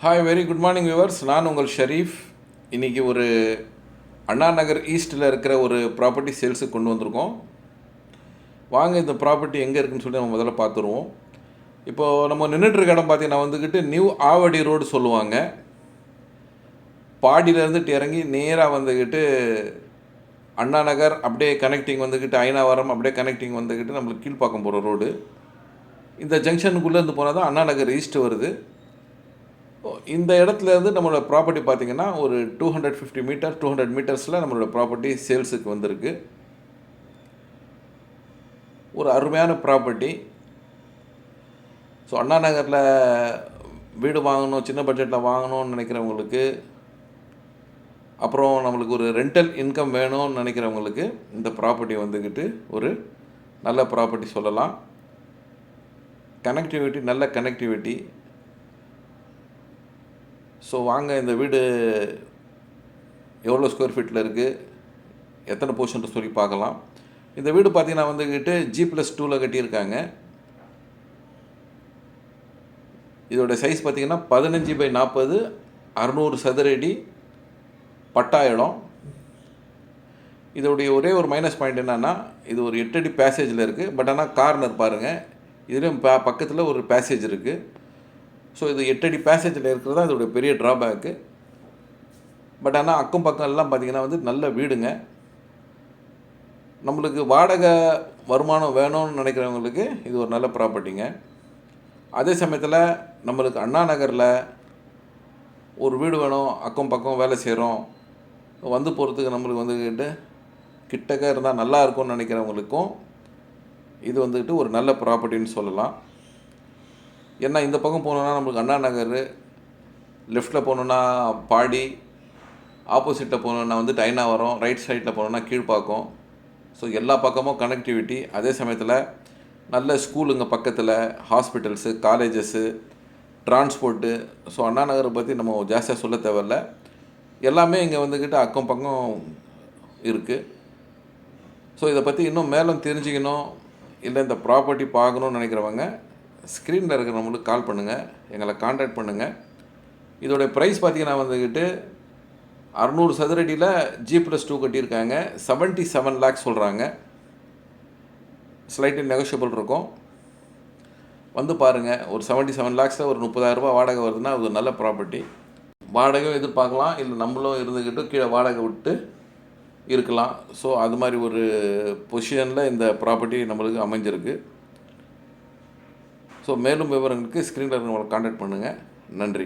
Hi very good morning viewers. நான் உங்கள் ஷரீஃப். இன்றைக்கி ஒரு அண்ணா நகர் ஈஸ்ட்டில் இருக்கிற ஒரு ப்ராப்பர்ட்டி சேல்ஸுக்கு கொண்டு வந்திருக்கோம். வாங்க இந்த ப்ராப்பர்ட்டி எங்கே இருக்குதுன்னு சொல்லி நம்ம முதல்ல பார்த்துருவோம். இப்போது நம்ம நின்றுட்டுருக்க இடம் பார்த்திங்கன்னா நியூ ஆவடி ரோடு சொல்லுவாங்க. பாடியிலேருந்துட்டு இறங்கி நேராக அண்ணா நகர் அப்படியே கனெக்டிங் ஐநாவரம் அப்படியே கனெக்டிங் நம்மளுக்கு கீழ்ப்பாக்கம் போகிற ரோடு. இந்த ஜங்ஷனுக்குள்ளேருந்து போனால் தான் அண்ணா நகர் ஈஸ்ட் வருது. இந்த இடத்துலேருந்து நம்மளோட ப்ராப்பர்ட்டி பார்த்திங்கன்னா ஒரு 200 மீட்டர்ஸில் நம்மளோட ப்ராப்பர்ட்டி சேல்ஸுக்கு வந்திருக்கு. ஒரு அருமையான ப்ராப்பர்ட்டி. ஸோ அண்ணா நகரில் வீடு வாங்கணும், சின்ன பட்ஜெட்டில் வாங்கணும்னு நினைக்கிறவங்களுக்கு, அப்புறம் நம்மளுக்கு ஒரு ரெண்டல் இன்கம் வேணும்னு நினைக்கிறவங்களுக்கு இந்த ப்ராப்பர்ட்டி ஒரு நல்ல ப்ராப்பர்ட்டி சொல்லலாம். கனெக்டிவிட்டி, நல்ல கனெக்டிவிட்டி. ஸோ வாங்க இந்த வீடு எவ்வளோ ஸ்கொயர் ஃபீட்டில் இருக்குது, எத்தனை போர்ஷன் சொல்லி பார்க்கலாம். இந்த வீடு பார்த்திங்கன்னா G+2 கட்டியிருக்காங்க. இதோட சைஸ் பார்த்திங்கன்னா 15x40, 600 சதுர அடி பட்டா இடம். இதோடைய ஒரே ஒரு மைனஸ் பாயிண்ட் என்னென்னா, இது ஒரு 8 அடி பேசேஜில் இருக்குது. பட் ஆனால் கார்னர் பாருங்கள், இதுலேயும் பக்கத்தில் ஒரு பேசேஜ் இருக்குது. ஸோ இது 8 அடி பேசேஜில் இருக்கிறது தான் இதோடைய பெரிய ட்ராபேக்கு. பட் ஆனால் அக்கம் பக்கம் எல்லாம் பார்த்திங்கன்னா நல்ல வீடுங்க. நம்மளுக்கு வாடகை வருமானம் வேணும்னு நினைக்கிறவங்களுக்கு இது ஒரு நல்ல ப்ராப்பர்ட்டிங்க. அதே சமயத்தில் நம்மளுக்கு அண்ணா நகரில் ஒரு வீடு வேணும், அக்கம் பக்கம் வேலை செய்கிறோம், வந்து போகிறதுக்கு நம்மளுக்கு கிட்டக்க இருந்தால் நல்லா இருக்கும்னு நினைக்கிறவங்களுக்கும் இது ஒரு நல்ல ப்ராப்பர்ட்டின்னு சொல்லலாம். ஏன்னா இந்த பக்கம் போனோன்னா நம்மளுக்கு அண்ணா நகர், லெஃப்ட்டில் போனோன்னா பாடி, ஆப்போசிட்டில் போனோன்னா ஐநாவரம், ரைட் சைடில் போனோன்னா கீழ்ப்பாக்கம். ஸோ எல்லா பக்கமும் கனெக்டிவிட்டி. அதே சமயத்தில் நல்ல ஸ்கூலுங்க பக்கத்தில், ஹாஸ்பிட்டல்ஸு, காலேஜஸ்ஸு, டிரான்ஸ்போர்ட்டு. ஸோ அண்ணா நகரை பற்றி நம்ம ஜாஸ்தியாக சொல்ல தேவையில்ல. எல்லாமே இங்கே அக்கம் பக்கம் இருக்குது. ஸோ இதை பற்றி இன்னும் மேலும் தெரிஞ்சுக்கணும், இல்லை இந்த ப்ராப்பர்ட்டி பார்க்கணுன்னு நினைக்கிறவங்க ஸ்க்ரீனில் இருக்கிற நம்மளுக்கு கால் பண்ணுங்கள், எங்களை கான்டாக்ட் பண்ணுங்கள். இதோடைய ப்ரைஸ் பார்த்திங்கன்னா 600 சதுரடியில் G+2 கட்டியிருக்காங்க. 77 lakhs சொல்கிறாங்க. ஸ்லைட்லி நெகோஷியபிள் இருக்கும். வந்து பாருங்கள். ஒரு 77 lakhஸில் ஒரு 30,000 ரூபா வாடகை வருதுன்னா அது ஒரு நல்ல ப்ராப்பர்ட்டி. வாடகையும் எதிர்பார்க்கலாம், இல்லை நம்மளும் கீழே வாடகை விட்டு இருக்கலாம். ஸோ அது மாதிரி ஒரு பொசிஷனில் இந்த ப்ராப்பர்ட்டி நம்மளுக்கு அமைஞ்சிருக்கு. ஸோ மேலும் விவரங்களுக்கு ஸ்க்ரீனில் இருக்கிறவங்களை கான்டாக்ட் பண்ணுங்கள். நன்றி.